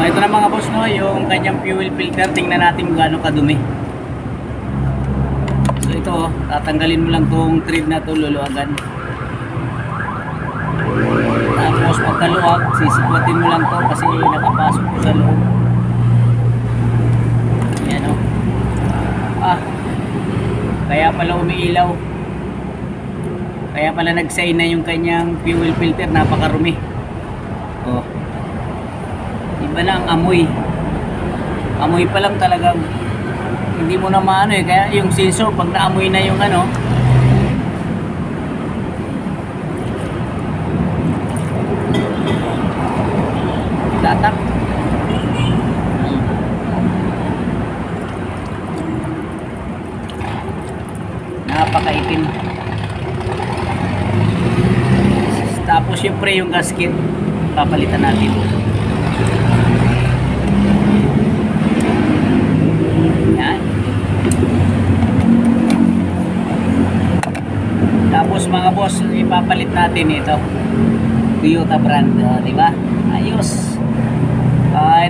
ito na mga boss, no, yung kanyang fuel filter. Tingnan natin kung gaano kadumi. So ito, tatanggalin mo lang tong thread na to, luluagan. Tapos pagkaluwag, sisikwatin mo lang to kasi nakapasok ko sa loob. Yan o. Kaya pala umiilaw. Kaya pala nag-sign na yung kanyang fuel filter, napakarumi. Oh. Iba na ang amoy. Amoy pa lang talagang hindi mo na maano eh. Kaya yung sensor pag naamoy na yung ano, tatak. Napakaitim. Tapos syempre yung gasket papalitan natin. Yan. Tapos mga boss, ipapalit natin ito. Toyota brand, di ba? Ayos.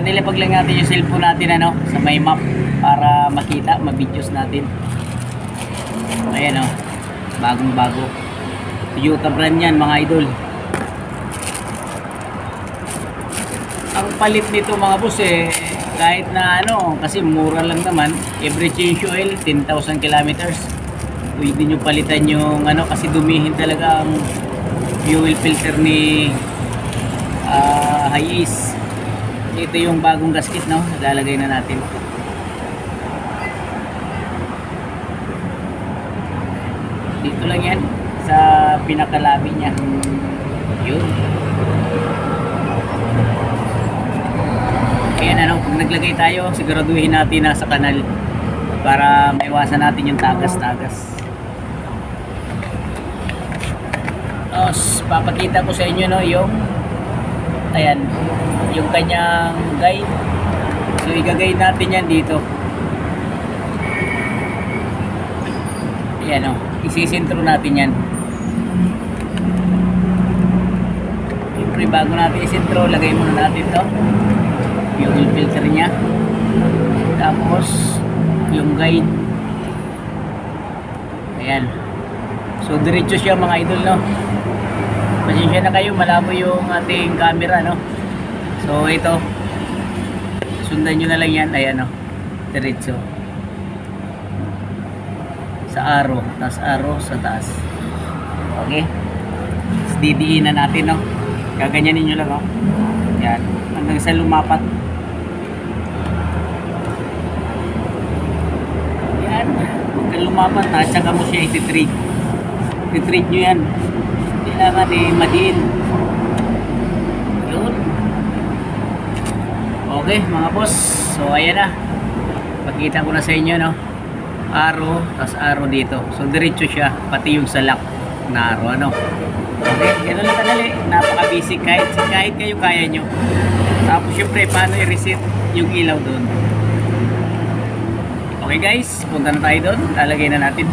Nilipag lang natin yung cellphone natin ano, sa may map para makita, ma-videos natin. Ayan o, bagong bago. Toyota brand yan mga idol. Ang palit nito mga boss kahit na ano, kasi mura lang naman, every change oil 10,000 kilometers. Pwede nyo palitan yung ano, kasi dumihin talaga ang fuel filter ni Hiace. Ito yung bagong gasket, no? Lalagay na natin. Dito lang yan sa pinakalabi niya. Yun. Ayan ano, kung naglagay tayo, siguraduhin natin nasa kanal para maiwasan natin yung tagas-tagas. Tapos papakita ko sa inyo no, yung ayan, yung kanyang guide. So igagay natin yan dito. Ayan o, isisintro natin yan. Siyempre bago natin isintro, lagay muna natin to fuel filter nya, tapos yung guide. Ayan, so diretso siya mga idol no. Pasensya na kayo, malabo yung ating camera no. So ito, sundan nyo na lang yan. Ayan no, diretso sa arrow, tapos arrow sa taas. Okay, tapos didiin na natin no, gaganyanin nyo lang no. Yan, hanggang sa lumapat. Yan, hanggang lumapat na, tsaka mo siya iti-treat. I-treat nyo yan, kailangan madiin. Yun. Okay mga boss, so ayan na, pakita ko na sa inyo no, arrow, tapos arrow dito. So diretso siya, pati yung salak na arrow ano. Okay, gano'n lang kadali, napaka-basic, kahit kayo kaya nyo. Tapos syempre paano i-reset yung ilaw doon. Okay guys, punta na tayo doon, lalagay na natin.